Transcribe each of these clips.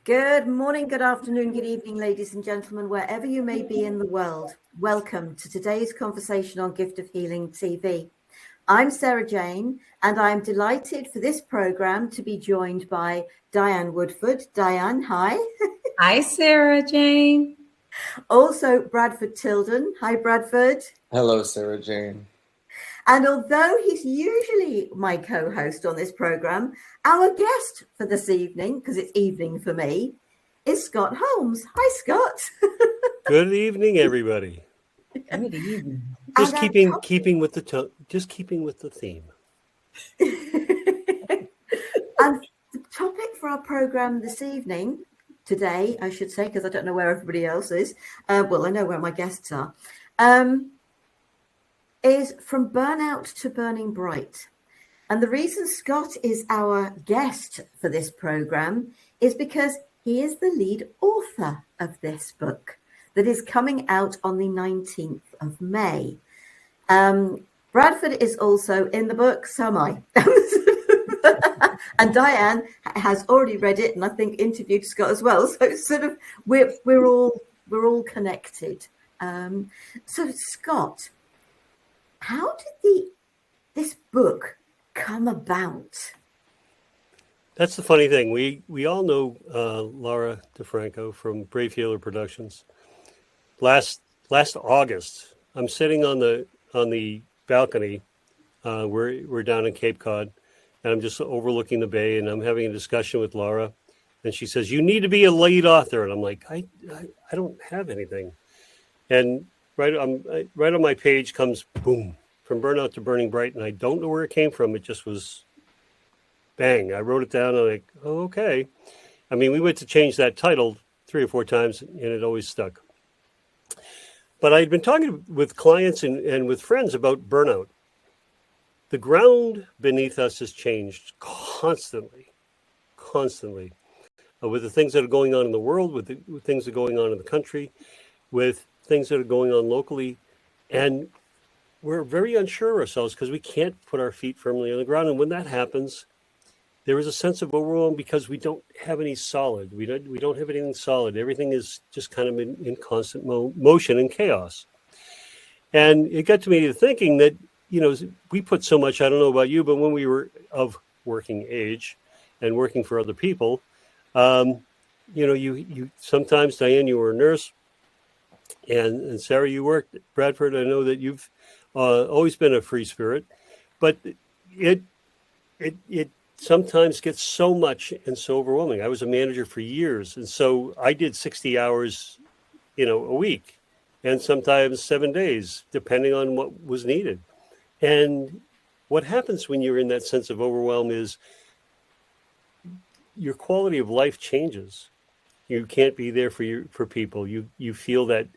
Good morning, good afternoon, good evening, ladies and gentlemen, wherever you may be in the world. Welcome to today's conversation on Gift of Healing TV. I'm Sarah Jane, and I'm delighted for this program to be joined by Diane Woodford. Diane, hi. Hi, Sarah Jane. Also, Bradford Tilden. Hi, Bradford. Hello, Sarah Jane. And although he's usually my co-host on this program, our guest for this evening, because it's evening for me, is Scott Holmes. Hi, Scott. Good evening, everybody. Good evening. Just keeping with the theme. And the topic for our program this evening, today, I should say, because I don't know where everybody else is. Well, I know where my guests are. Is From Burnout to Burning Bright. And the reason Scott is our guest for this program is because he is the lead author of this book that is coming out on the 19th of May. Bradford is also in the book, so am I. And Diane has already read it, and I think interviewed Scott as well. So it's sort of we're all connected. So Scott, how did this book come about? That's the funny thing. We all know Laura DeFranco from Brave Healer Productions. Last August, I'm sitting on the balcony. We're down in Cape Cod, and I'm just overlooking the bay, and I'm having a discussion with Laura, and she says, "You need to be a lead author," and I'm like, I don't have anything, and right on my page comes boom, From Burnout to Burning Bright, and I don't know where it came from. It just was bang. I wrote it down. I'm like, oh, okay. I mean, we went to change that title 3 or 4 times, and it always stuck. But I'd been talking with clients and with friends about burnout. The ground beneath us has changed constantly, with the things that are going on in the world, with things that are going on in the country, with things that are going on locally. And we're very unsure of ourselves because we can't put our feet firmly on the ground. And when that happens, there is a sense of overwhelm because we don't have any solid. We don't have anything solid. Everything is just kind of in constant motion and chaos. And it got to me thinking that, we put so much, I don't know about you, but when we were of working age and working for other people, you sometimes, Diane, you were a nurse, and Sarah, you worked. Bradford, I know that you've always been a free spirit, but it sometimes gets so much and so overwhelming. I was a manager for years, and so I did 60 hours, a week, and sometimes 7 days, depending on what was needed. And what happens when you're in that sense of overwhelm is your quality of life changes. You can't be there for people. You feel that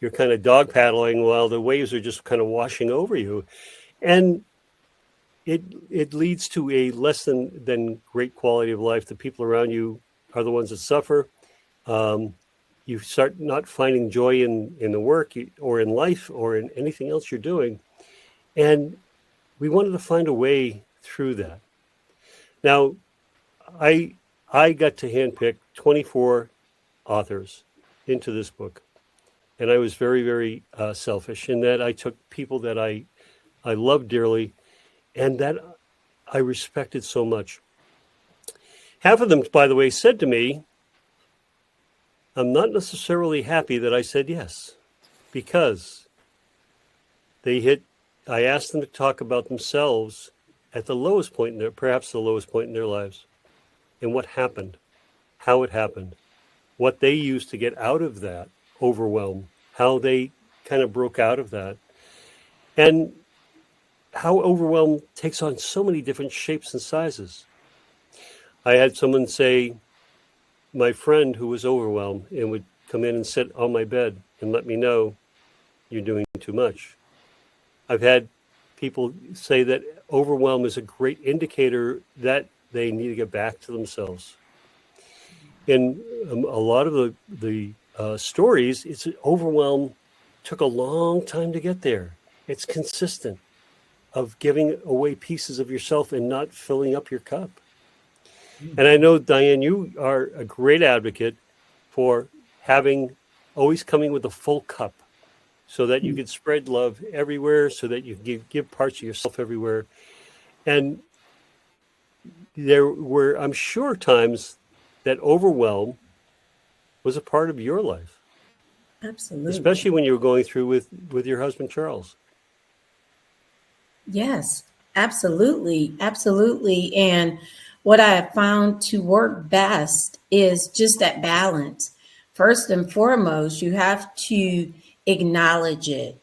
you're kind of dog paddling while the waves are just kind of washing over you. And it leads to a less than great quality of life. The people around you are the ones that suffer. You start not finding joy in the work or in life or in anything else you're doing. And we wanted to find a way through that. Now, I got to handpick 24 authors into this book. And I was very, very selfish in that I took people that I loved dearly and that I respected so much. Half of them, by the way, said to me, I'm not necessarily happy that I said yes, because I asked them to talk about themselves at the lowest point perhaps the lowest point in their lives, and what happened, how it happened, what they used to get out of that overwhelm, how they kind of broke out of that, and how overwhelm takes on so many different shapes and sizes. I had someone say, my friend who was overwhelmed and would come in and sit on my bed and let me know, you're doing too much. I've had people say that overwhelm is a great indicator that they need to get back to themselves. In a lot of the stories, it's overwhelm took a long time to get there. It's consistent of giving away pieces of yourself and not filling up your cup. And I know, Diane, you are a great advocate for always coming with a full cup so that you can spread love everywhere, so that you can give parts of yourself everywhere. And there were, I'm sure, times that overwhelm was a part of your life, Absolutely. especially when you were going through with your husband, Charles. Yes, absolutely. Absolutely. And what I have found to work best is just that balance. First and foremost, you have to acknowledge it.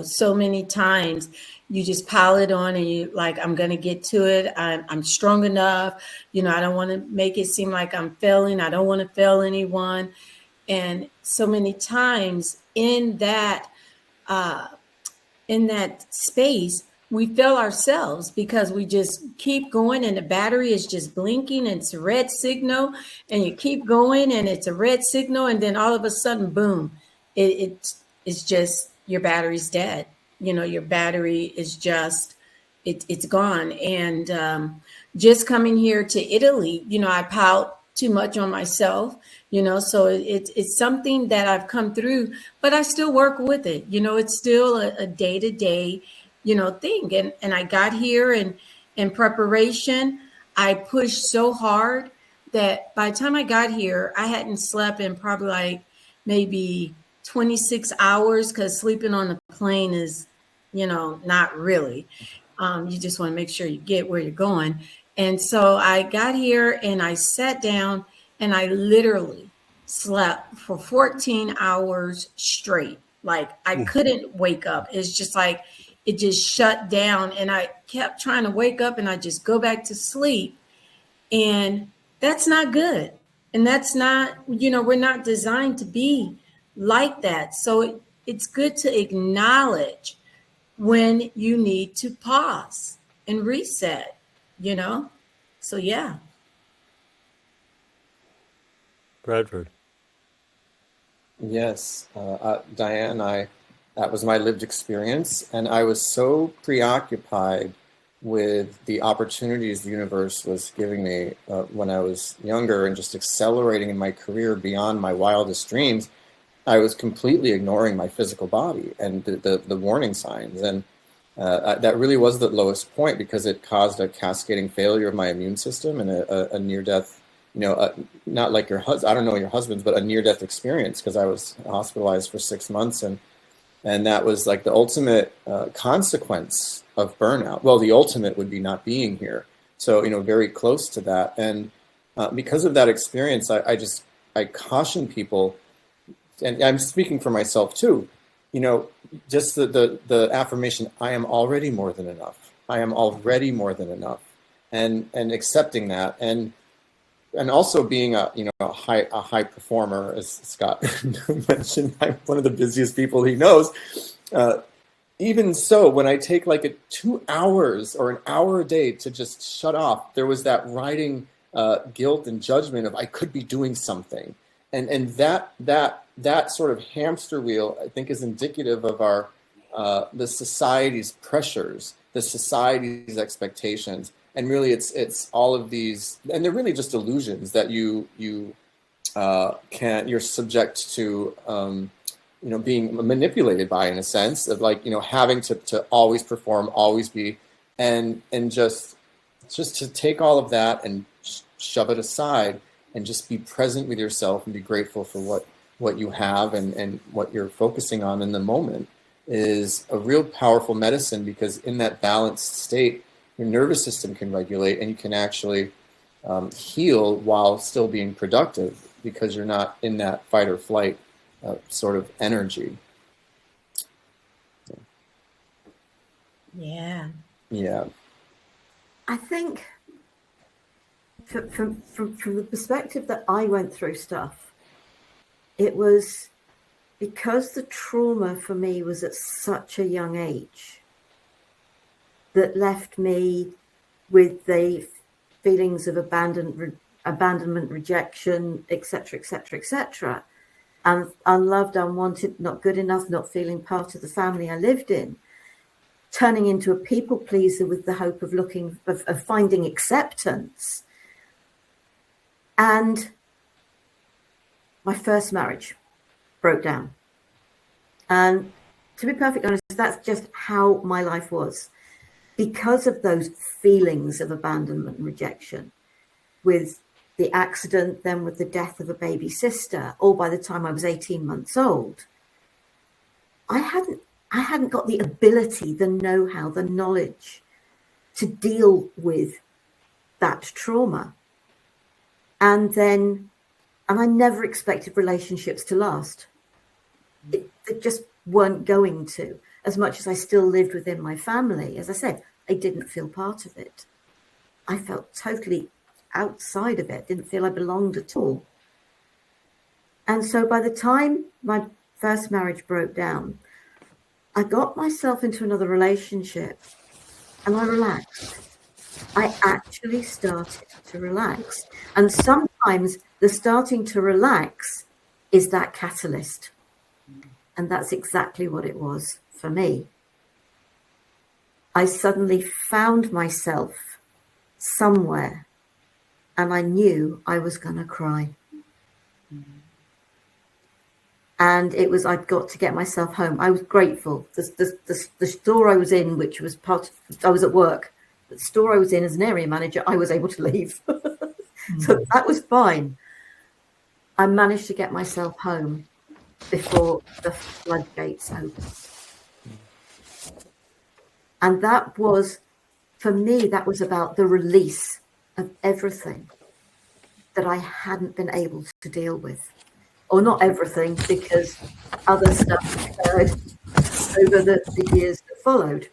So many times you just pile it on and you like, I'm going to get to it. I'm strong enough. I don't want to make it seem like I'm failing. I don't want to fail anyone. And so many times in that space, we fail ourselves because we just keep going and the battery is just blinking and it's a red signal, and you keep going and it's a red signal, and then all of a sudden, boom, it's just your battery's dead. Your battery is just it's gone. And just coming here to Italy, I pout too much on myself, so it's something that I've come through, but I still work with it. It's still a day-to-day, thing. And I got here, and in preparation, I pushed so hard that by the time I got here, I hadn't slept in probably like maybe 26 hours, because sleeping on the plane is, not really. You just want to make sure you get where you're going. And so I got here and I sat down and I literally slept for 14 hours straight. Like I couldn't wake up. It's just like it just shut down, and I kept trying to wake up and I just go back to sleep. And that's not good. And that's not, we're not designed to be like that. So it's good to acknowledge when you need to pause and reset, So, yeah. Bradford. Yes, Diane, that was my lived experience, and I was so preoccupied with the opportunities the universe was giving me when I was younger and just accelerating in my career beyond my wildest dreams. I was completely ignoring my physical body and the warning signs, and that really was the lowest point, because it caused a cascading failure of my immune system and a near-death, not like your husband, I don't know your husband's, but a near-death experience, because I was hospitalized for 6 months, and that was like the ultimate consequence of burnout. Well, the ultimate would be not being here. So, very close to that. And because of that experience, I caution people, and I'm speaking for myself too, just the affirmation, I am already more than enough. I am already more than enough. And accepting that, and also being a high performer, as Scott mentioned. I'm one of the busiest people he knows. Even so, when I take like 2 hours or an hour a day to just shut off, there was that riding guilt and judgment of I could be doing something, and that sort of hamster wheel, I think, is indicative of our the society's pressures, the society's expectations. And really, it's all of these, and they're really just illusions that you're subject to, being manipulated by, in a sense of like, having to always perform, always be, and just to take all of that and shove it aside and just be present with yourself and be grateful for what you have and what you're focusing on in the moment is a real powerful medicine, because in that balanced state, your nervous system can regulate, and you can actually heal while still being productive, because you're not in that fight or flight sort of energy. Yeah. Yeah. I think from the perspective that I went through stuff, it was because the trauma for me was at such a young age that left me with the feelings of abandonment, rejection, etc., etc., etc., and unloved, unwanted, not good enough, not feeling part of the family I lived in, turning into a people pleaser with the hope of finding acceptance, And my first marriage broke down. And to be perfectly honest, that's just how my life was. Because of those feelings of abandonment and rejection, with the accident, then with the death of a baby sister, all by the time I was 18 months old, I hadn't got the ability, the know-how, the knowledge to deal with that trauma. And I never expected relationships to last. They just weren't going to. As much as I still lived within my family, as I said, I didn't feel part of it. I felt totally outside of it, didn't feel I belonged at all. And so by the time my first marriage broke down, I got myself into another relationship and I relaxed. I actually started to relax. And sometimes the starting to relax is that catalyst. And that's exactly what it was for me. I suddenly found myself somewhere and I knew I was going to cry. And it was, I'd got to get myself home. I was grateful. The store I was in, which was I was at work. The store I was in as an area manager, I was able to leave. So that was fine. I managed to get myself home before the floodgates opened. And that was, for me, that was about the release of everything that I hadn't been able to deal with. Or not everything, because other stuff occurred over the years that followed.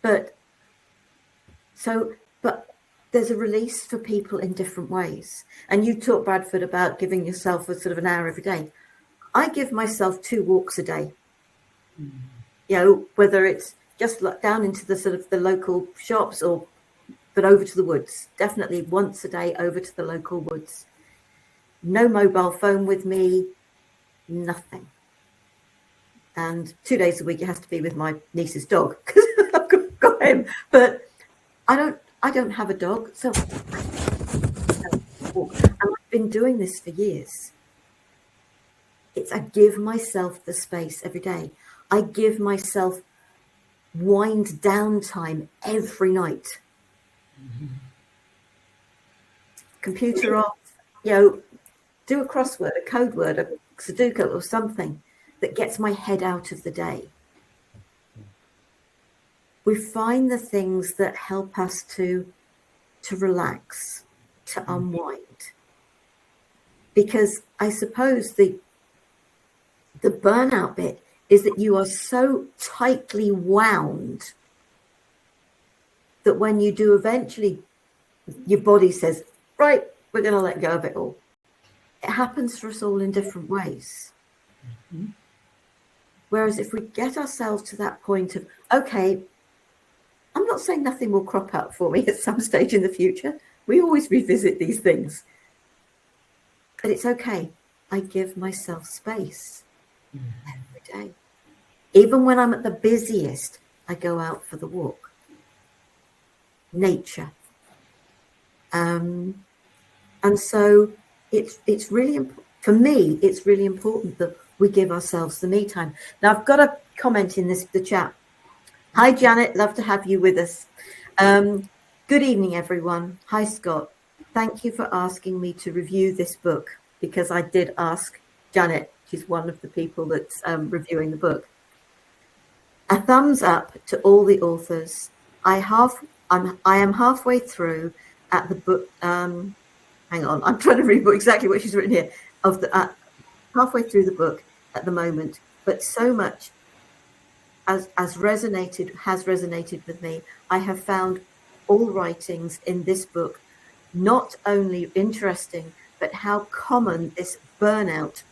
But there's a release for people in different ways. And you talked, Bradford, about giving yourself a sort of an hour every day. I give myself 2 walks a day. You know, whether it's just down into the sort of the local shops but over to the woods. Definitely once a day over to the local woods. No mobile phone with me, nothing. And 2 days a week it has to be with my niece's dog because I've got him. But I don't have a dog, so and I've been doing this for years. I give myself the space every day. I give myself wind down time every night. Computer off, do a crossword, a code word, a Sudoku or something that gets my head out of the day. We find the things that help us to relax, to unwind. Because I suppose the burnout bit is that you are so tightly wound that when you do eventually, your body says, right, we're going to let go of it all. It happens for us all in different ways. Mm-hmm. Whereas if we get ourselves to that point of, okay, I'm not saying nothing will crop up for me at some stage in the future. We always revisit these things. But it's okay. I give myself space every day. Even when I'm at the busiest, I go out for the walk. Nature. And so it's really, for me, it's really important that we give ourselves the me time. Now, I've got a comment in the chat. Hi, Janet. Love to have you with us. Good evening, everyone. Hi, Scott. Thank you for asking me to review this book, because I did ask Janet. She's one of the people that's reviewing the book. A thumbs up to all the authors. I am halfway through at the book. Hang on, I'm trying to read exactly what she's written here. Halfway through the book at the moment, but so much has resonated with me. I have found all writings in this book not only interesting, but how common this burnout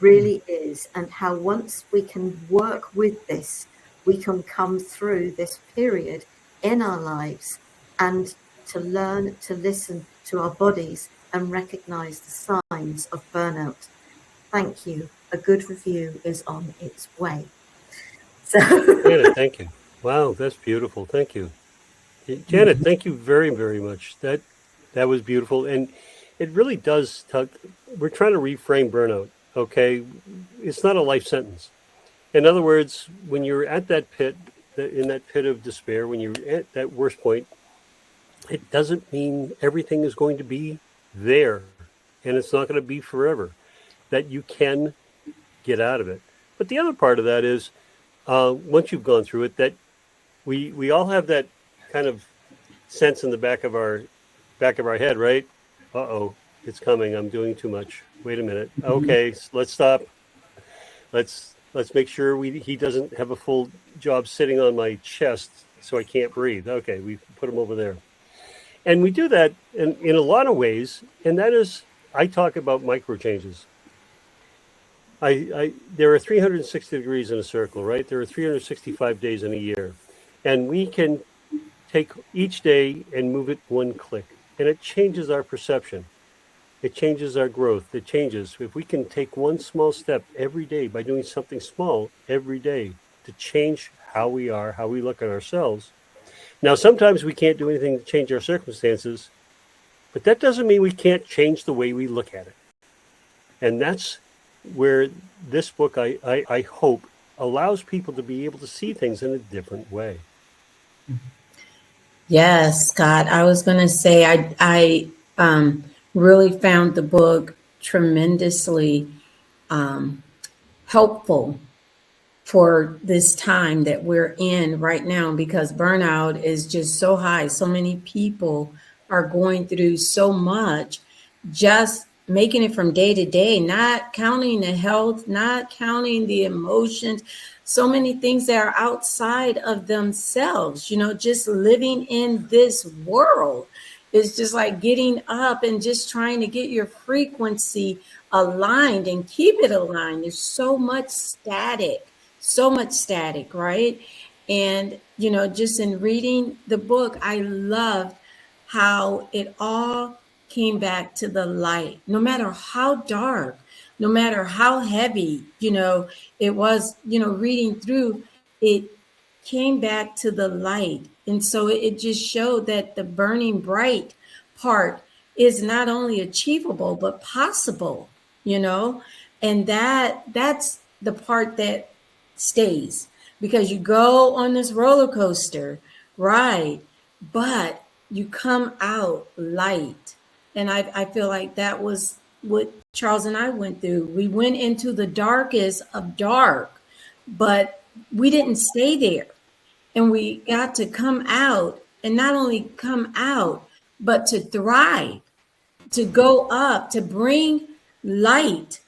really is, and how once we can work with this, we can come through this period in our lives and to learn to listen to our bodies and recognize the signs of burnout. Thank you. A good review is on its way. So Janet, thank you. Wow, that's beautiful. Thank you. Janet, thank you very, very much. That was beautiful. And it really does. We're trying to reframe burnout. Okay, it's not a life sentence. In other words, when you're at that pit, in that pit of despair, when you're at that worst point, it doesn't mean everything is going to be there, and it's not going to be forever. That you can get out of it. But the other part of that is, once you've gone through it, that we all have that kind of sense in the back of our head, right? Uh-oh, it's coming. I'm doing too much. Wait a minute. Okay, let's stop. Let's make sure he doesn't have a full job sitting on my chest so I can't breathe. Okay, we put him over there. And we do that in a lot of ways, and that is, I talk about micro changes. There are 360 degrees in a circle, right? There are 365 days in a year. And we can take each day and move it one click. And it changes our perception. It changes our growth. It changes. If we can take one small step every day by doing something small every day to change how we are, how we look at ourselves. Now, sometimes we can't do anything to change our circumstances, but that doesn't mean we can't change the way we look at it. And that's where this book, I hope, allows people to be able to see things in a different way. Yes, Scott. I was going to say I really found the book tremendously helpful for this time that we're in right now, because burnout is just so high. So many people are going through so much, just making it from day to day, not counting the health, not counting the emotions, so many things that are outside of themselves, just living in this world. It's just like getting up and just trying to get your frequency aligned and keep it aligned. There's so much static, right? And, just in reading the book, I loved how it all came back to the light, no matter how dark, no matter how heavy, it was, reading through, it came back to the light. And so it just showed that the burning bright part is not only achievable, but possible, and that's the part that stays, because you go on this roller coaster ride, but you come out light. And I feel like that was what Charles and I went through. We went into the darkest of dark, but we didn't stay there. And we got to come out, and not only come out, but to thrive, to go up, to bring light,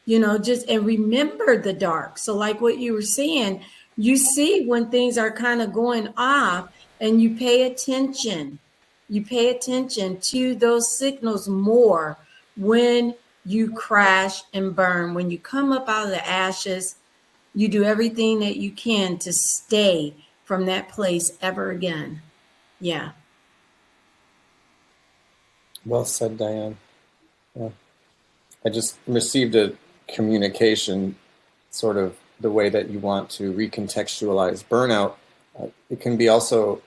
and remember the dark. So like what you were saying, you see when things are kind of going off, and you pay attention. You pay attention to those signals more when you crash and burn. When you come up out of the ashes, you do everything that you can to stay from that place ever again. Yeah. Well said, Diane. Yeah. I just received a communication, sort of the way that you want to recontextualize burnout. It can be also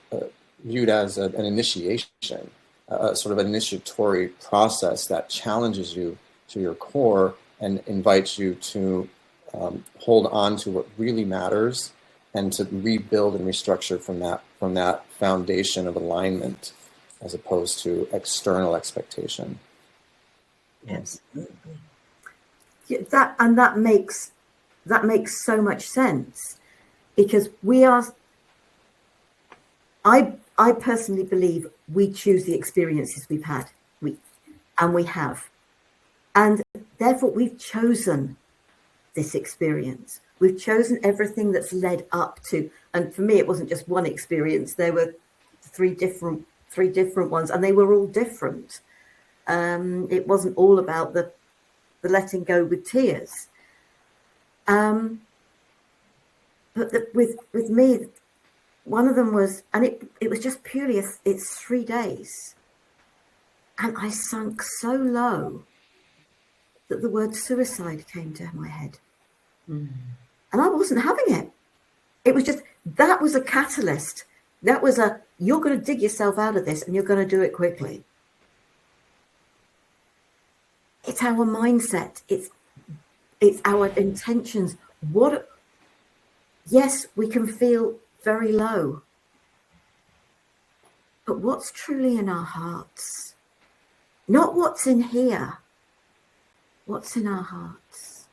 viewed as an initiation, sort of an initiatory process that challenges you to your core and invites you to hold on to what really matters and to rebuild and restructure from that foundation of alignment, as opposed to external expectation. Absolutely. Yeah, that makes so much sense, because I personally believe we choose the experiences we've had, we have, and therefore we've chosen this experience. We've chosen everything that's led up to, and for me, it wasn't just one experience. There were three different ones, and they were all different. It wasn't all about the letting go with tears. But with me, one of them was, and it was just purely, it's 3 days. And I sunk so low that the word suicide came to my head. Mm. And I wasn't having it. It was just, that was a catalyst. That was you're going to dig yourself out of this, and you're going to do it quickly. It's our mindset. It's our intentions. Yes, we can feel very low, but what's truly in our hearts? Not what's in here, what's in our hearts.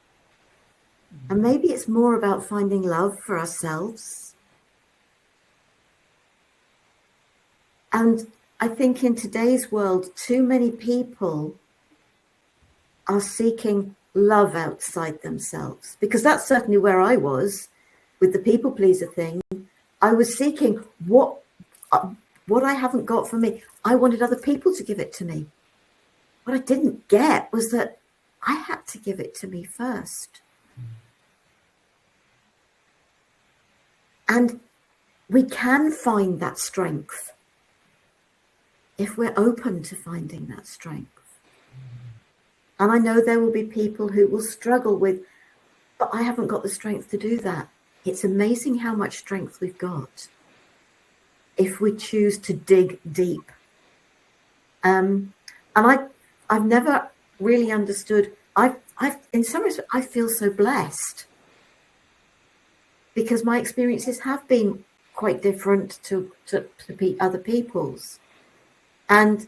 And maybe it's more about finding love for ourselves. And I think in today's world, too many people are seeking love outside themselves, because that's certainly where I was with the people pleaser thing. I was seeking what I haven't got for me. I wanted other people to give it to me. What I didn't get was that I had to give it to me first. And we can find that strength if we're open to finding that strength. And I know there will be people who will struggle with, but I haven't got the strength to do that. It's amazing how much strength we've got if we choose to dig deep. And I've never really understood. In some respects, I feel so blessed because my experiences have been quite different to other people's. And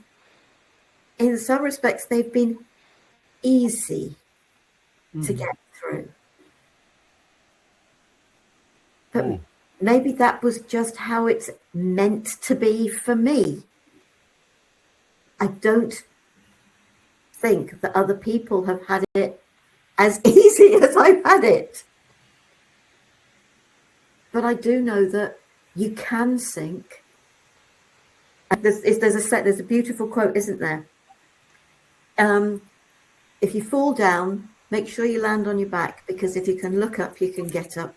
in some respects, they've been easy to get through. But maybe that was just how it's meant to be for me. I don't think that other people have had it as easy as I've had it. But I do know that you can sink. There's a beautiful quote, isn't there? If you fall down, make sure you land on your back, because if you can look up, you can get up.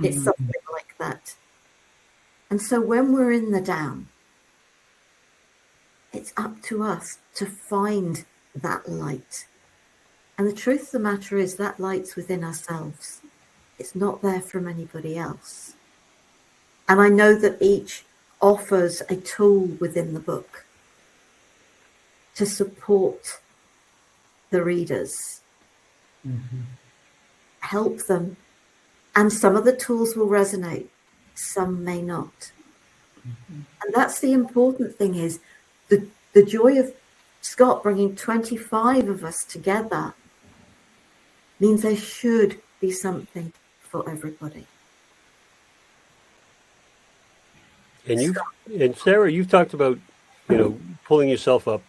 It's something like that. And so when we're in the down, it's up to us to find that light. And the truth of the matter is that light's within ourselves. It's not there from anybody else. And I know that each offers a tool within the book to support the readers, help them. And some of the tools will resonate, some may not. And that's the important thing, is the joy of Scott bringing 25 of us together means there should be something for everybody. And Sara, you've talked about, pulling yourself up.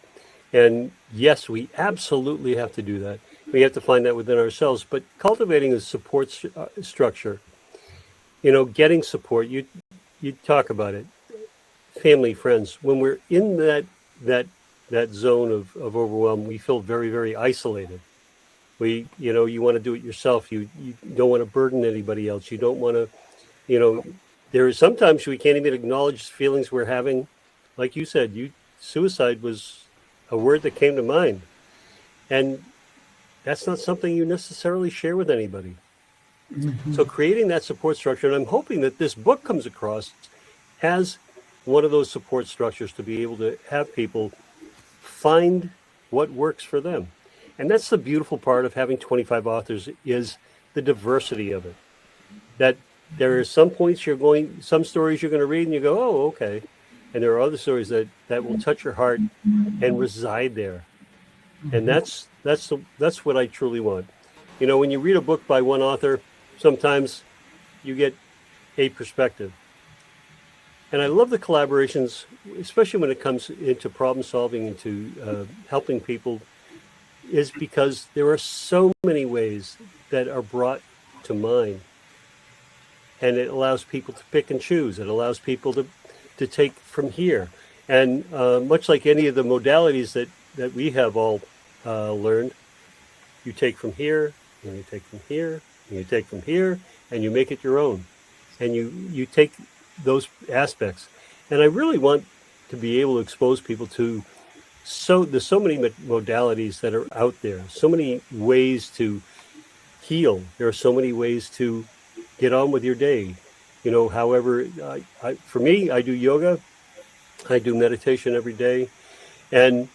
And yes, we absolutely have to do that. We have to find that within ourselves. But cultivating a support structure, getting support, you talk about it, family, friends. When we're in that zone of overwhelm, we feel very, very isolated. You want to do it yourself. You don't want to burden anybody else. You don't want to, there are sometimes we can't even acknowledge feelings we're having. Like you said, suicide was a word that came to mind. And that's not something you necessarily share with anybody. So creating that support structure, and I'm hoping that this book comes across as one of those support structures to be able to have people find what works for them. And that's the beautiful part of having 25 authors, is the diversity of it. That there are some points some stories you're going to read and you go, oh, okay. And there are other stories that will touch your heart and reside there. And that's what I truly want. When you read a book by one author, sometimes you get a perspective. And I love the collaborations, especially when it comes into problem solving, into helping people, is because there are so many ways that are brought to mind. And it allows people to pick and choose. It allows people to take from here. And much like any of the modalities that we have all learned, you take from here, and you take from here, and you take from here, and you make it your own. And you take those aspects. And I really want to be able to expose people to, there's so many modalities that are out there, so many ways to heal. There are so many ways to get on with your day. However, for me, I do yoga, I do meditation every day, and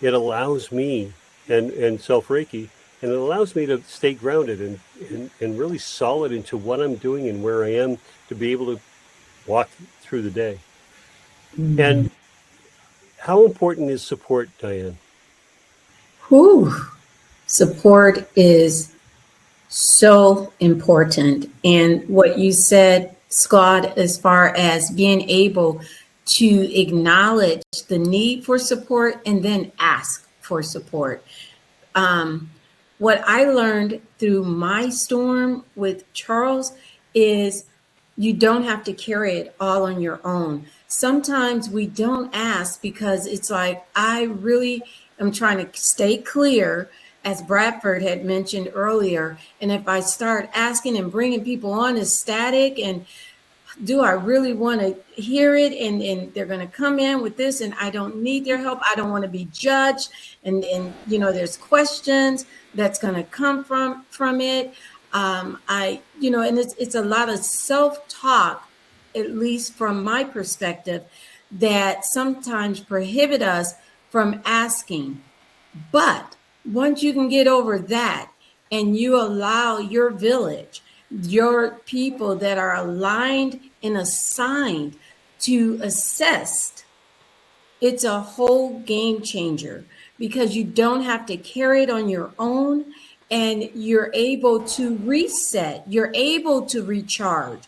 it allows me and self Reiki, and it allows me to stay grounded and really solid into what I'm doing and where I am to be able to walk through the day. And how important is support, Diane? Whew. Support is so important. And what you said, Scott, as far as being able to acknowledge the need for support and then ask for support. What I learned through my storm with Charles is you don't have to carry it all on your own. Sometimes we don't ask because it's like, I really am trying to stay clear, as Bradford had mentioned earlier. And if I start asking and bringing people on as static, and do I really want to hear it? And they're going to come in with this, and I don't need their help. I don't want to be judged. And there's questions that's going to come from it. And it's a lot of self-talk, at least from my perspective, that sometimes prohibit us from asking. But once you can get over that and you allow your village, your people that are aligned and assigned to assist, it's a whole game changer, because you don't have to carry it on your own, and you're able to reset, you're able to recharge.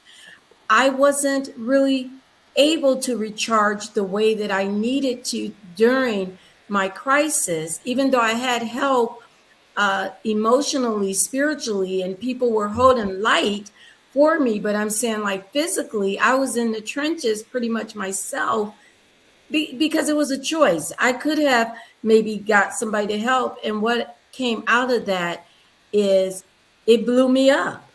I wasn't really able to recharge the way that I needed to during my crisis, even though I had help emotionally, spiritually, and people were holding light for me. But I'm saying, like, physically, I was in the trenches pretty much myself, because it was a choice. I could have maybe got somebody to help. And what came out of that is it blew me up.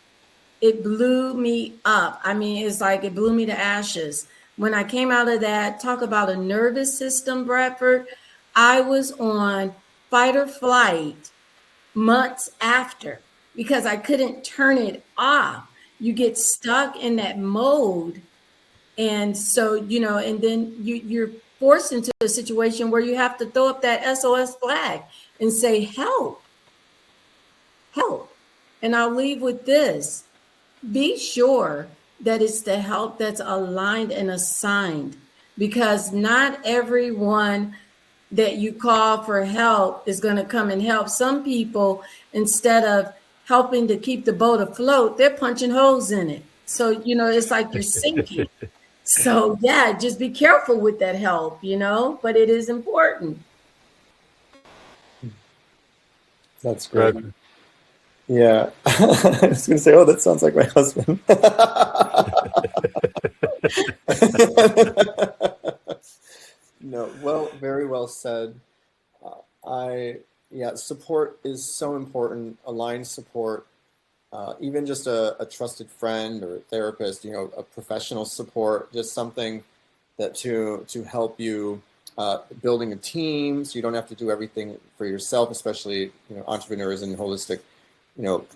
It blew me up. I mean, it's like it blew me to ashes. When I came out of that, talk about a nervous system, Bradford, I was on fight or flight months after, because I couldn't turn it off. You get stuck in that mode. And so, and then you're forced into a situation where you have to throw up that SOS flag and say, help, help. And I'll leave with this. Be sure that it's the help that's aligned and assigned, because not everyone that you call for help is going to come and help. Some people, instead of helping to keep the boat afloat, they're punching holes in it. So, it's like you're sinking. So, yeah, just be careful with that help, but it is important. That's great. Yeah. I was going to say, oh, that sounds like my husband. No, well, very well said. Support is so important. Aligned support, even just a trusted friend or a therapist, a professional support, just something that to help you building a team, so you don't have to do everything for yourself, especially entrepreneurs and holistic,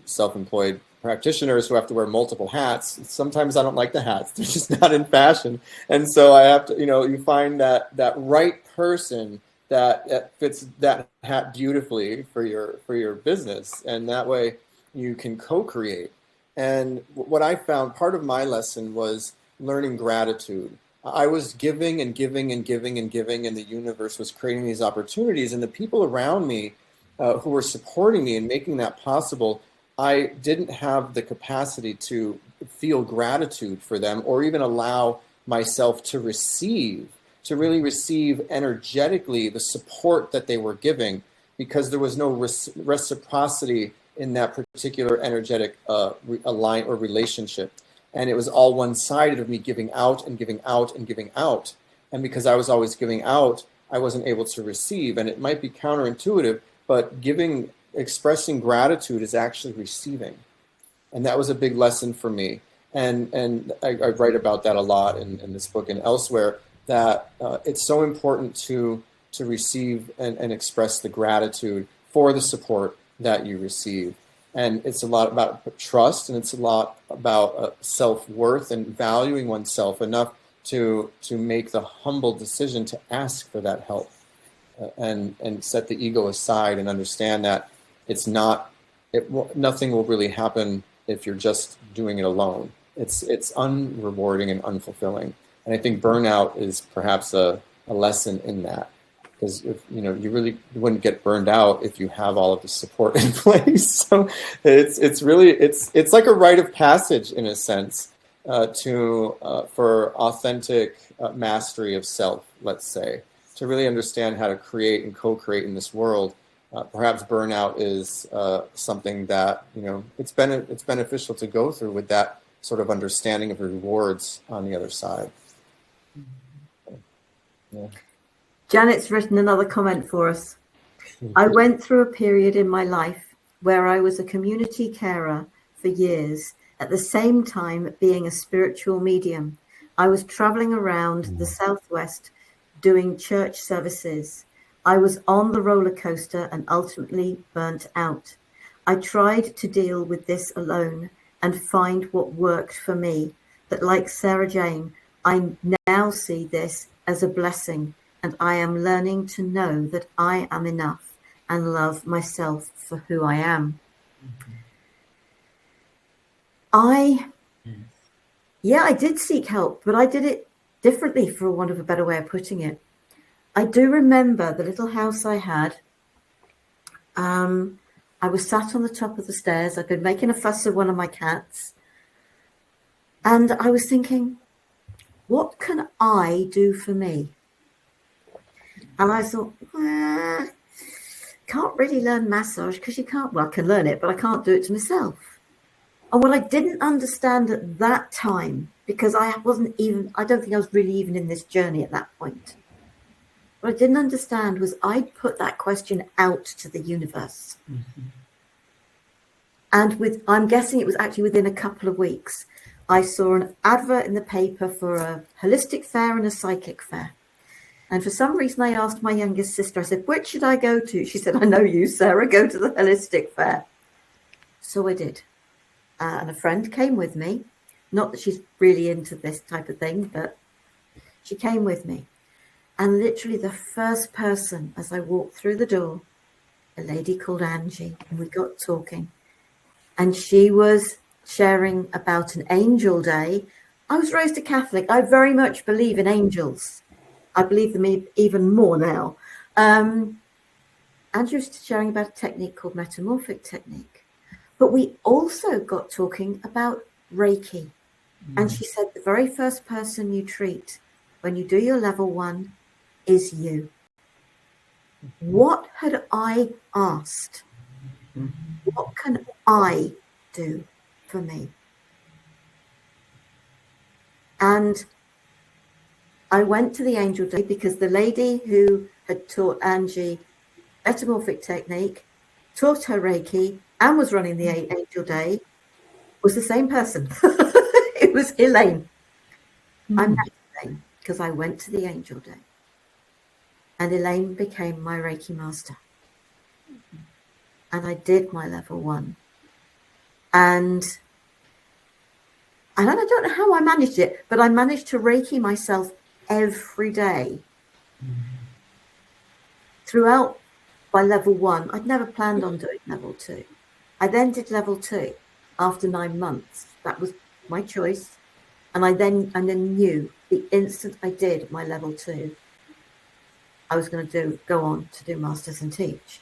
self-employed practitioners who have to wear multiple hats. Sometimes I don't like the hats; they're just not in fashion, and so I have to, you find that right person that fits that hat beautifully for your business, and that way you can co-create. And what I found, part of my lesson was learning gratitude. I was giving and giving and giving and giving, and the universe was creating these opportunities, and the people around me who were supporting me and making that possible, I didn't have the capacity to feel gratitude for them, or even allow myself to really receive energetically the support that they were giving, because there was no reciprocity in that particular energetic align or relationship. And it was all one-sided of me giving out and giving out and giving out. And because I was always giving out, I wasn't able to receive. And it might be counterintuitive, but expressing gratitude is actually receiving. And that was a big lesson for me. And I write about that a lot in this book and elsewhere, that it's so important to receive and express the gratitude for the support that you receive. And it's a lot about trust, and it's a lot about self-worth and valuing oneself enough to make the humble decision to ask for that help. and set the ego aside and understand that it's not, nothing will really happen if you're just doing it alone. It's unrewarding and unfulfilling. And I think burnout is perhaps a lesson in that. Because you wouldn't get burned out if you have all of the support in place. So it's really like a rite of passage in a sense for authentic mastery of self. Let's say, to really understand how to create and co-create in this world. Perhaps burnout is something that it's beneficial to go through with that sort of understanding of rewards on the other side. Yeah. Janet's written another comment for us. I went through a period in my life where I was a community carer for years, at the same time being a spiritual medium. I was traveling around the Southwest doing church services. I was on the roller coaster and ultimately burnt out. I tried to deal with this alone and find what worked for me. But like Sarah Jane, I now see this as a blessing. And I am learning to know that I am enough and love myself for who I am. I did seek help, but I did it differently, for want of a better way of putting it. I do remember the little house I had. I was sat on the top of the stairs. I'd been making a fuss of one of my cats. And I was thinking, what can I do for me? And I thought, can't really learn massage because you can't, well, I can learn it, but I can't do it to myself. And what I didn't understand at that time, because I don't think I was really even in this journey at that point. What I didn't understand was I put that question out to the universe. Mm-hmm. And I'm guessing it was actually within a couple of weeks, I saw an advert in the paper for a holistic fair and a psychic fair. And for some reason, I asked my youngest sister, I said, which should I go to? She said, I know you, Sarah, go to the holistic fair. So I did. And a friend came with me. Not that she's really into this type of thing, but she came with me. And literally the first person, as I walked through the door, a lady called Angie, and we got talking. And she was sharing about an angel day. I was raised a Catholic. I very much believe in angels. I believe them even more now. Andrew was sharing about a technique called metamorphic technique. But we also got talking about Reiki. And she said the very first person you treat when you do your level 1 is you. What had I asked? What can I do for me? And I went to the angel day because the lady who had taught Angie metamorphic technique, taught her Reiki, and was running the angel day was the same person. It was Elaine. I met Elaine because I went to the angel day. And Elaine became my Reiki master. And I did my level 1. And I don't know how I managed it, but I managed to Reiki myself every day throughout my level 1. I'd never planned on doing level 2. I then did level 2 after 9 months. That was my choice. And I then knew the instant I did my level 2, I was going to go on to do masters and teach.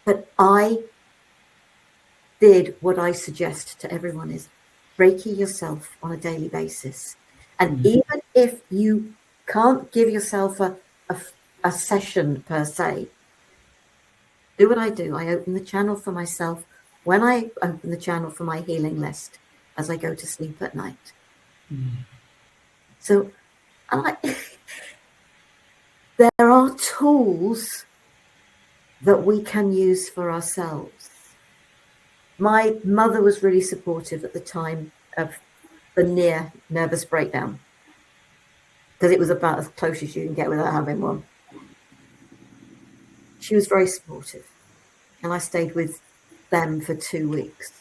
But I did what I suggest to everyone is Reiki yourself on a daily basis. And even if you can't give yourself a session per se, do what I do. I open the channel for myself when I open the channel for my healing list as I go to sleep at night. So there are tools that we can use for ourselves. My mother was really supportive at the time of the near nervous breakdown, because it was about as close as you can get without having one. She was very supportive, and I stayed with them for 2 weeks.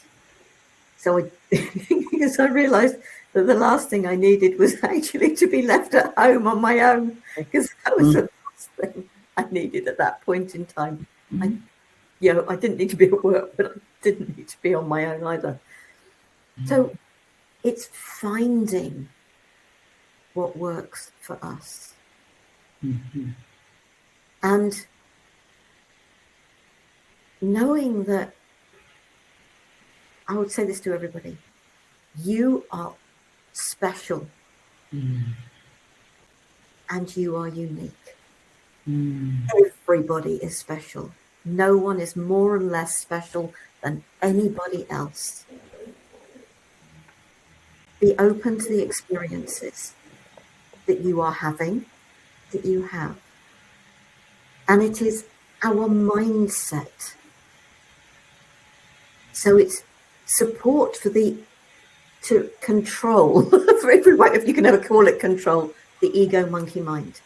So because I realized that the last thing I needed was actually to be left at home on my own, because that was the last thing I needed at that point in time. I didn't need to be at work, but I didn't need to be on my own either. So it's finding what works for us. And knowing that, I would say this to everybody, you are special and you are unique. Everybody is special. No one is more and less special than anybody else. Be open to the experiences that you are having, that you have. And it is our mindset. So it's support to control, for everyone, if you can ever call it control, the ego monkey mind.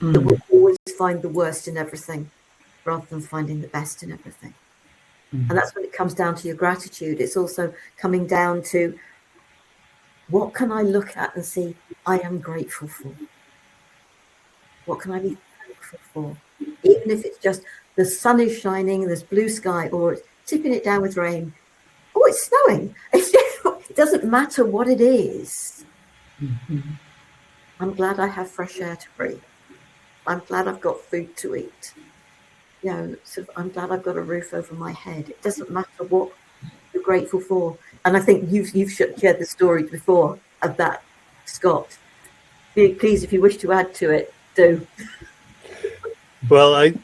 That will always find the worst in everything rather than finding the best in everything. And that's when it comes down to your gratitude. It's also coming down to, what can I look at and see I am grateful for? What can I be thankful for? Even if it's just the sun is shining and there's blue sky, or it's tipping it down with rain. Oh, it's snowing. It doesn't matter what it is. I'm glad I have fresh air to breathe. I'm glad I've got food to eat. I'm glad I've got a roof over my head. It doesn't matter what you're grateful for. And I think you've shared the story before of that, Scott. Please, if you wish to add to it, do. Well, I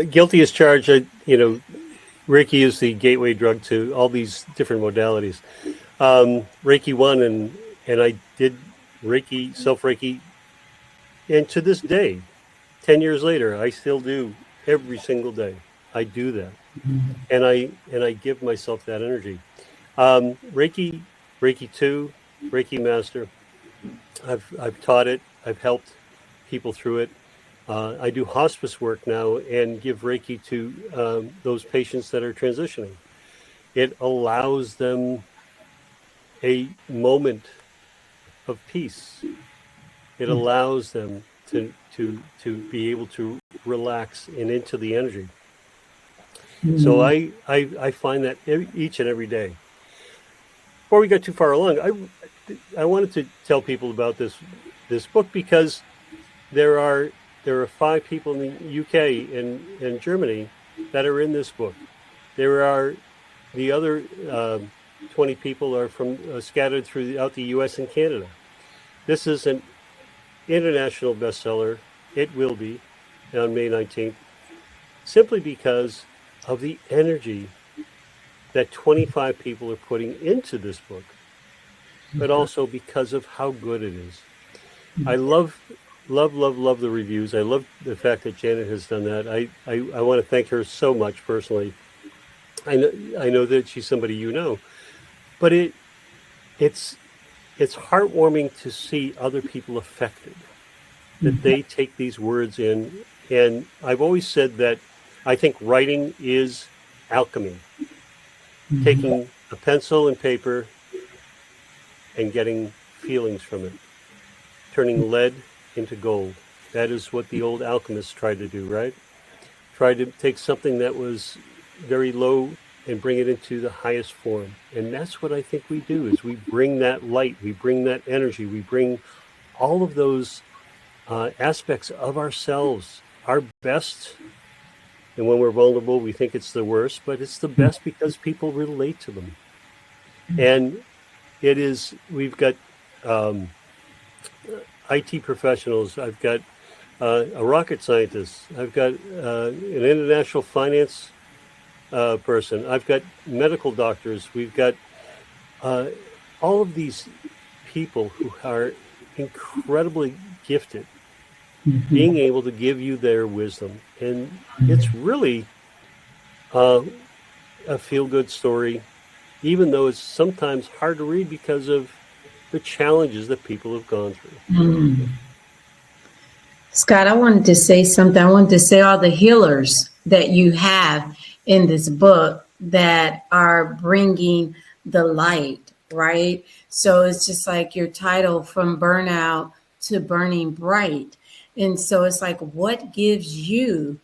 guilty as charged. Reiki is the gateway drug to all these different modalities. Reiki 1, and I did Reiki, self-Reiki, and to this day, 10 years later, I still do every single day. I do that, and I give myself that energy. Reiki 2, Reiki Master. I've taught it. I've helped people through it. I do hospice work now and give Reiki to those patients that are transitioning. It allows them a moment of peace. It allows them to be able to relax and into the energy. So I find that each and every day. Before we got too far along, I wanted to tell people about this book, because there are 5 people in the UK and Germany that are in this book. There are the other 20 people are from scattered throughout the US and Canada. This is an international bestseller. It will be on May 19th, simply because of the energy that 25 people are putting into this book, but also because of how good it is. I love the reviews. I love the fact that Janet has done that. I want to thank her so much personally. I know that she's somebody you know, but it's heartwarming to see other people affected, that they take these words in. And I've always said that I think writing is alchemy, taking a pencil and paper and getting feelings from it, turning lead into gold. That is what the old alchemists tried to do, right? Tried to take something that was very low and bring it into the highest form. And that's what I think we do, is we bring that light, we bring that energy, we bring all of those aspects of ourselves, our best. And when we're vulnerable, we think it's the worst, but it's the best because people relate to them. And it is, we've got IT professionals, I've got a rocket scientist, I've got an international finance person, I've got medical doctors, we've got all of these people who are incredibly gifted, being able to give you their wisdom. And it's really a feel-good story, even though it's sometimes hard to read because of the challenges that people have gone through. Scott, I wanted to say something. I wanted to say all the healers that you have in this book that are bringing the light, right? So it's just like your title, From Burnout to Burning Bright. And so it's like, what gives you,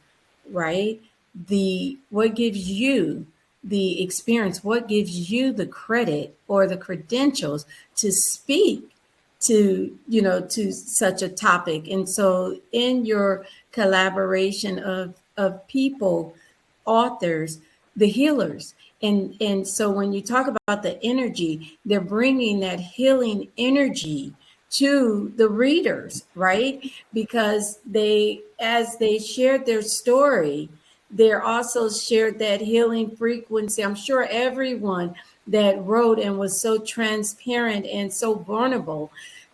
right? What gives you the experience? What gives you the credit or the credentials to speak to such a topic? And so in your collaboration of people, authors, the healers, and so when you talk about the energy, they're bringing that healing energy to the readers, right? Because as they shared their story, they're also shared that healing frequency. I'm sure everyone that wrote and was so transparent and so vulnerable,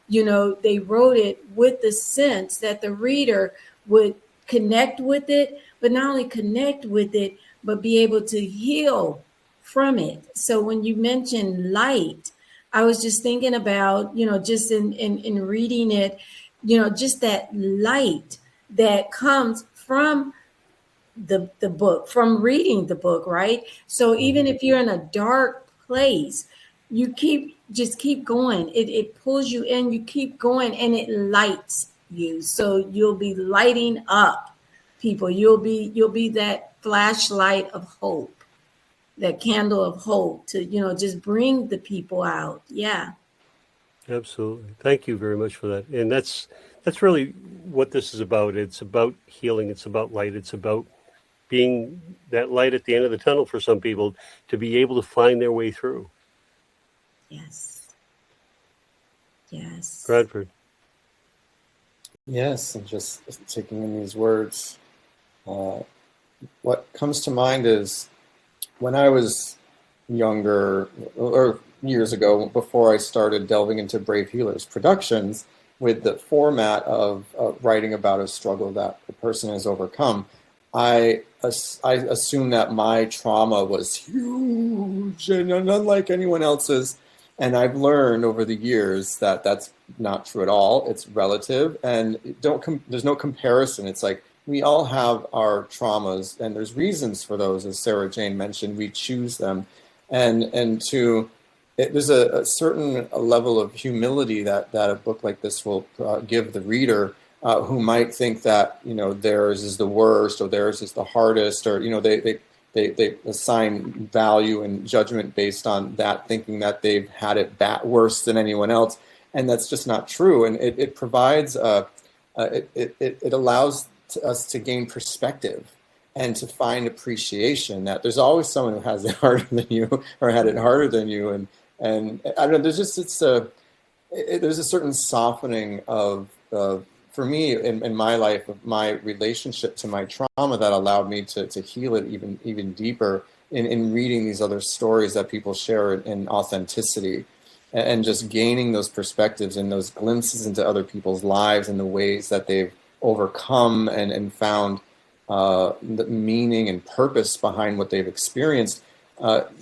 they wrote it with the sense that the reader would connect with it, but not only connect with it, but be able to heal from it. So when you mentioned light, I was just thinking about, just in reading it, just that light that comes from the book, from reading the book, right? So even if you're in a dark place, you keep going. It pulls you in, you keep going, and it lights you. So you'll be lighting up people. You'll be that flashlight of hope, that candle of hope to, just bring the people out. Yeah. Absolutely. Thank you very much for that. And that's really what this is about. It's about healing. It's about light. It's about being that light at the end of the tunnel for some people to be able to find their way through. Yes. Yes. Bradford. Yes, and just taking in these words, what comes to mind is when I was younger, or years ago, before I started delving into Brave Healers Productions with the format of writing about a struggle that the person has overcome, I assumed that my trauma was huge and unlike anyone else's. And I've learned over the years that that's not true at all. It's relative, and there's no comparison. It's like we all have our traumas, and there's reasons for those, as Sarah Jane mentioned. We choose them, there's a certain level of humility that a book like this will give the reader, who might think that theirs is the worst or theirs is the hardest, or they assign value and judgment based on that, thinking that they've had it worse than anyone else, and that's just not true. And it provides it allows us to gain perspective and to find appreciation that there's always someone who has it harder than you or had it harder than you, and I don't know. There's just there's a certain softening of for me in my life, of my relationship to my trauma, that allowed me to heal it even deeper in reading these other stories that people share in authenticity, and just gaining those perspectives and those glimpses into other people's lives and the ways that they've overcome and found the meaning and purpose behind what they've experienced.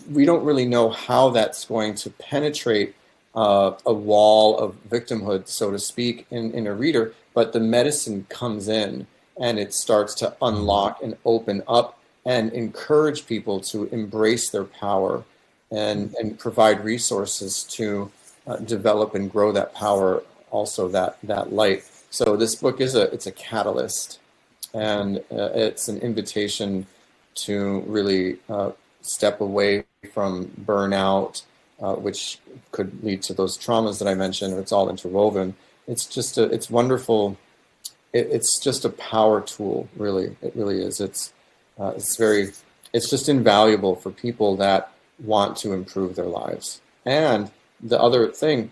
We don't really know how that's going to penetrate a wall of victimhood, so to speak, in a reader, but the medicine comes in and it starts to unlock and open up and encourage people to embrace their power and provide resources to develop and grow that power, also that light. So this book it's a catalyst, and it's an invitation to really step away from burnout, which could lead to those traumas that I mentioned. It's all interwoven. It's wonderful. It's just a power tool, really. It really is. It's just invaluable for people that want to improve their lives. And the other thing,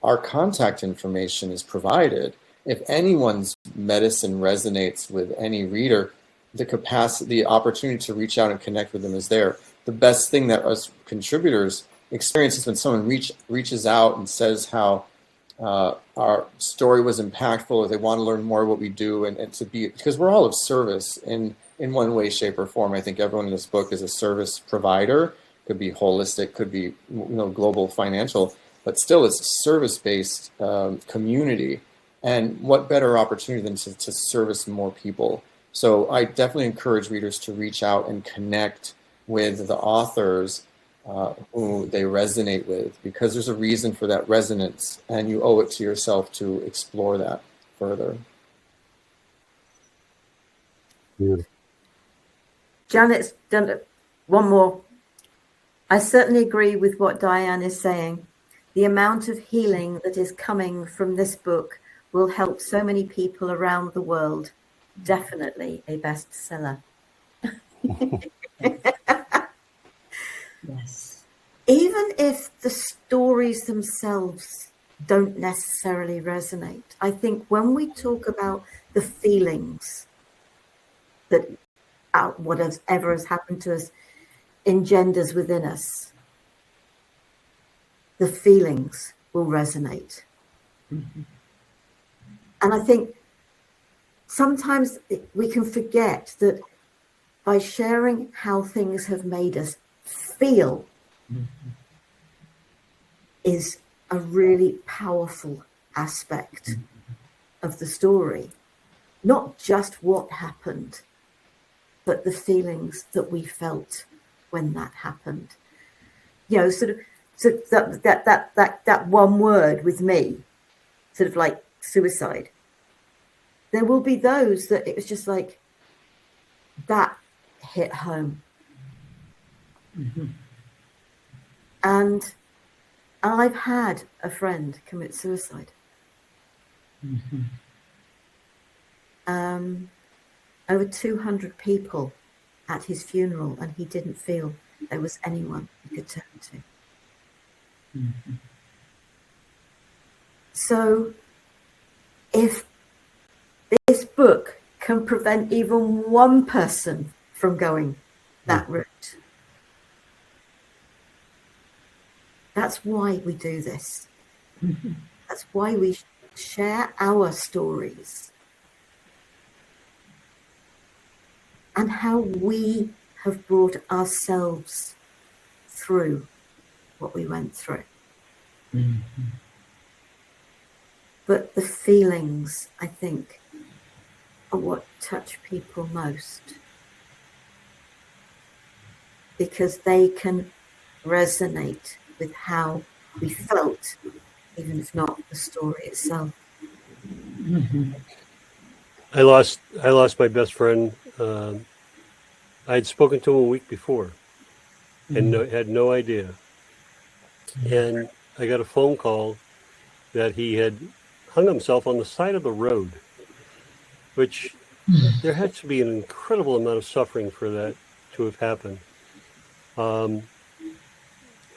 our contact information is provided. If anyone's medicine resonates with any reader, the opportunity to reach out and connect with them is there. The best thing that us contributors experience is when someone reaches out and says how our story was impactful, or they want to learn more what we do, and to be, because we're all of service in one way, shape, or form. I think everyone in this book is a service provider. Could be holistic, could be global financial, but still it's a service-based community. And what better opportunity than to service more people? So I definitely encourage readers to reach out and connect with the authors who they resonate with, because there's a reason for that resonance, and you owe it to yourself to explore that further. Beautiful. Janet's done one more. I certainly agree with what Diane is saying. The amount of healing that is coming from this book will help so many people around the world. Definitely a bestseller. Yes. Even if the stories themselves don't necessarily resonate, I think when we talk about the feelings that whatever has happened to us engenders within us, the feelings will resonate. Mm-hmm. And I think sometimes we can forget that by sharing how things have made us feel is a really powerful aspect of the story. Not just what happened, but the feelings that we felt when that happened. You know, sort of that one word with me, sort of like suicide. There will be those that it was just like that hit home. Mm-hmm. And I've had a friend commit suicide. Mm-hmm. Over 200 people at his funeral, and he didn't feel there was anyone he could turn to. Mm-hmm. So if this book can prevent even one person from going that route, that's why we do this. Mm-hmm. That's why we share our stories and how we have brought ourselves through what we went through. Mm-hmm. But the feelings, I think, are what touch people most, because they can resonate with how we felt, even if not the story itself. Mm-hmm. I lost my best friend. I had spoken to him a week before and had no idea. And I got a phone call that he had hung himself on the side of the road, which there had to be an incredible amount of suffering for that to have happened. I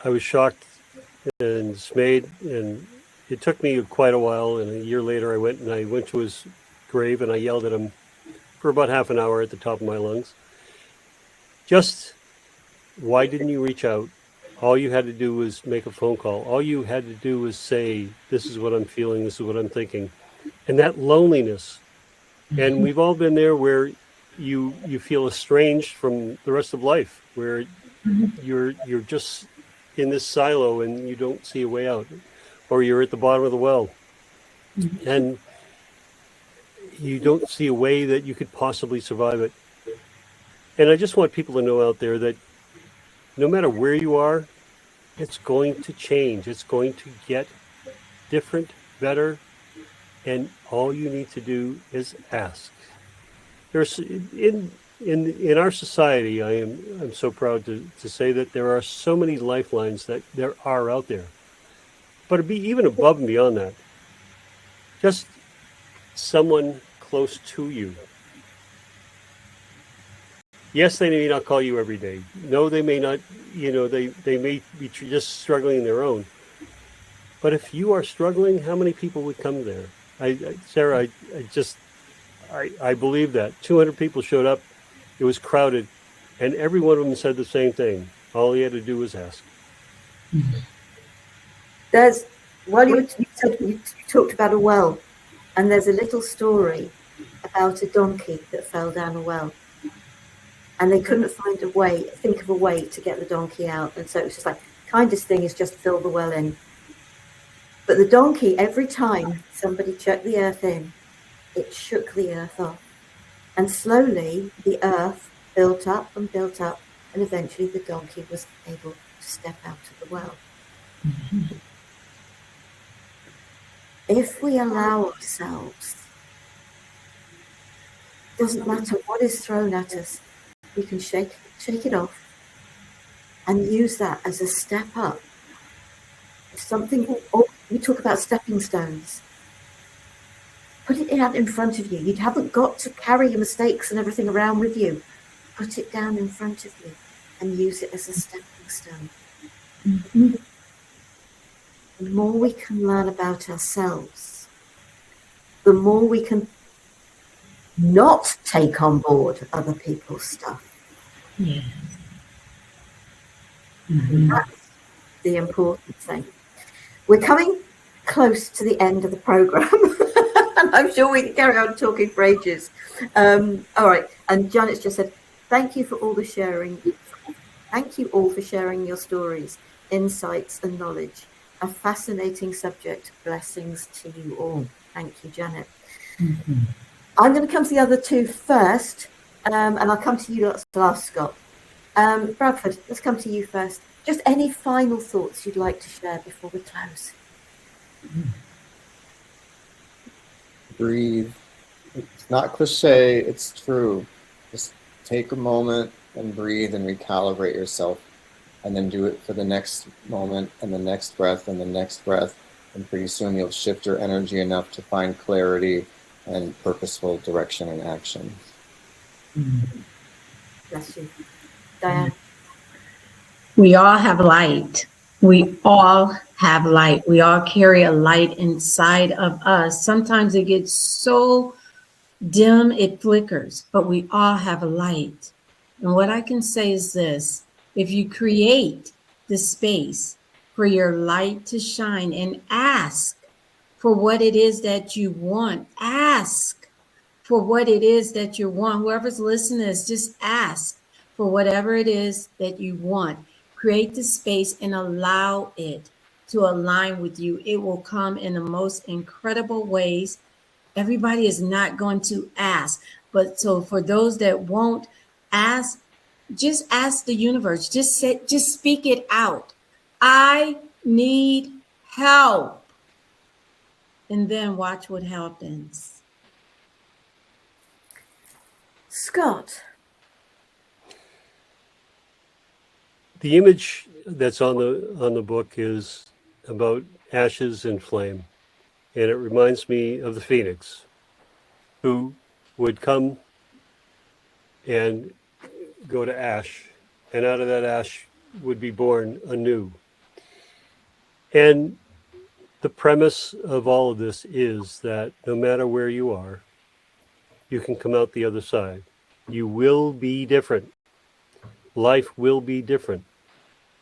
was shocked and dismayed, and it took me quite a while. And a year later, I went to his grave and I yelled at him for about half an hour at the top of my lungs. Just, why didn't you reach out? All you had to do was make a phone call. All you had to do was say, this is what I'm feeling, this is what I'm thinking. And that loneliness. And we've all been there where you feel estranged from the rest of life, where you're just in this silo and you don't see a way out, or you're at the bottom of the well and you don't see a way that you could possibly survive it. And I just want people to know out there that no matter where you are, it's going to change. It's going to get different, better, and all you need to do is ask. There's in our society, I'm so proud to say that there are so many lifelines that there are out there. But to be even above and beyond that, just someone close to you. Yes, they may not call you every day. No, they may not, they may be just struggling in their own. But if you are struggling, how many people would come there? Sara, I believe that. 200 people showed up. It was crowded. And every one of them said the same thing. All he had to do was ask. There's, you talked about a well, and there's a little story about a donkey that fell down a well. And they couldn't think of a way to get the donkey out. And so it was just like, kindest thing is just fill the well in. But the donkey, every time somebody chucked the earth in, it shook the earth off. And slowly the earth built up, and eventually the donkey was able to step out of the well. Mm-hmm. If we allow ourselves Doesn't matter what is thrown at us, we can shake it off and use that as a step up. Something, or we talk about stepping stones. Put it out in front of you. You haven't got to carry your mistakes and everything around with you. Put it down in front of you and use it as a stepping stone. Mm-hmm. The more we can learn about ourselves, the more we can not take on board other people's stuff. Yeah. Mm-hmm. That's the important thing. We're coming close to the end of the program. And I'm sure we can carry on talking for ages. All right. And Janet's just said, thank you for all the sharing. Thank you all for sharing your stories, insights and knowledge. A fascinating subject. Blessings to you all. Thank you, Janet. Mm-hmm. I'm going to come to the other two first, and I'll come to you last, Scott. Bradford, let's come to you first. Just any final thoughts you'd like to share before we close? Breathe. It's not cliche, it's true. Just take a moment and breathe and recalibrate yourself, and then do it for the next moment and the next breath and the next breath. And pretty soon you'll shift your energy enough to find clarity and purposeful direction and action. Bless you. Diane? We all have light. We all have light. We all carry a light inside of us. Sometimes it gets so dim it flickers, but we all have a light. And what I can say is this: if you create the space for your light to shine and ask for what it is that you want, ask for what it is that you want. Whoever's listening is, just ask for whatever it is that you want. Create the space and allow it to align with you. It will come in the most incredible ways. Everybody is not going to ask, but so for those that won't ask, just ask the universe. Just speak it out. I need help. And then watch what happens. Scott? The image that's on the book is about ashes and flame, and it reminds me of the phoenix, who would come and go to ash, and out of that ash would be born anew. And the premise of all of this is that no matter where you are, you can come out the other side. You will be different. Life will be different.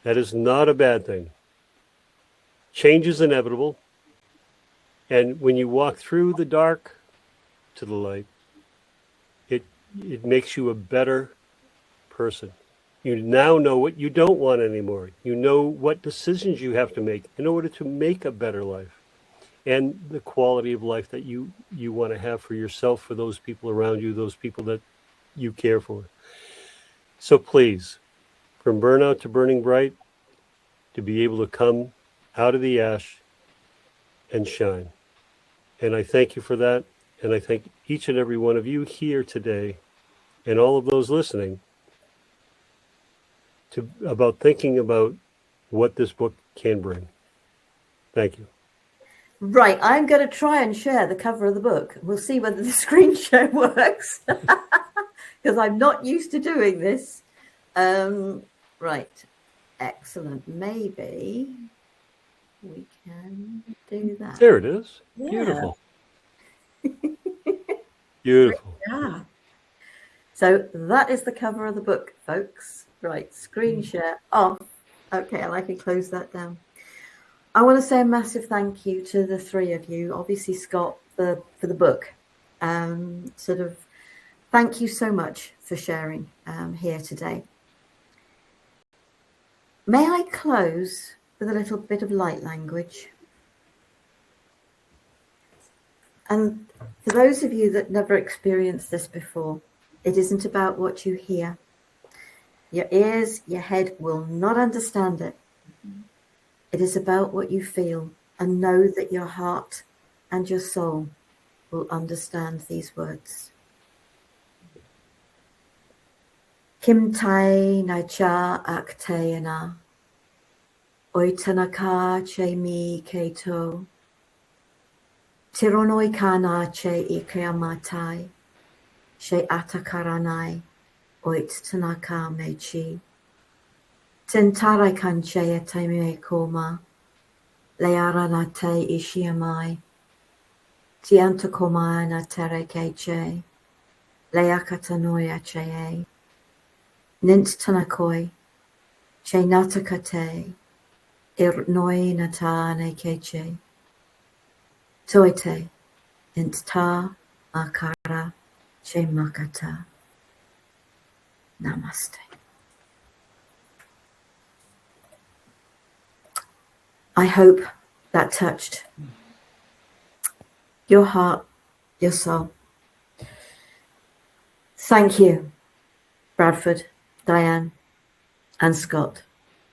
That is not a bad thing. Change is inevitable. And when you walk through the dark to the light, it makes you a better person. You now know what you don't want anymore. You know what decisions you have to make in order to make a better life, and the quality of life that you want to have for yourself, for those people around you, those people that you care for. So please, from burnout to burning bright, to be able to come out of the ash and shine. And I thank you for that. And I thank each and every one of you here today, and all of those listening, about thinking about what this book can bring. Thank you. Right, I'm going to try and share the cover of the book. We'll see whether the screen share works, because I'm not used to doing this. Right, excellent. Maybe we can do that. There it is. Yeah. Beautiful. Beautiful. Yeah. So that is the cover of the book, folks. Right, screen share off. Okay, and I can close that down. I want to say a massive thank you to the three of you. Obviously, Scott, for the book. Thank you so much for sharing here today. May I close with a little bit of light language? And for those of you that never experienced this before, it isn't about what you hear. Your ears, your head will not understand it. It is about what you feel, and know that your heart and your soul will understand these words. Kim tai nai cha ak te ana. Oi tanaka che mi ke to. Tironoi kana che I ke amatai. She atakaranai. Oit tanaka me chi. Tentarai kan che e te me koma. Leara na te ishiamai. Tianta koma na tere ke che. Leakatanoia che e. Nint tanakoi. Che natakate. Ir noi na ta ne ke che. Toite. Int ta akara che makata. Namaste. I hope that touched your heart, your soul. Thank you, Bradford, Diane, and Scott.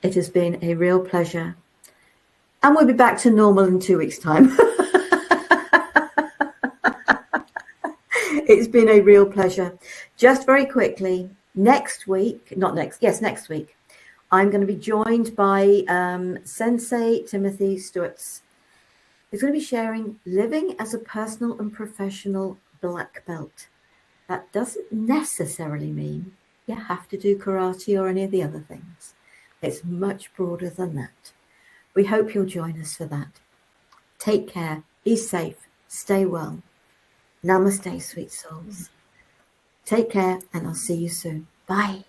It has been a real pleasure. And we'll be back to normal in 2 weeks' time. It's been a real pleasure. Just very quickly, next week, I'm going to be joined by Sensei Timothy Stewart's. He's going to be sharing living as a personal and professional black belt. That doesn't necessarily mean you have to do karate or any of the other things. It's much broader than that. We hope you'll join us for that. Take care, be safe, stay well. Namaste, sweet souls. Take care, and I'll see you soon. Bye.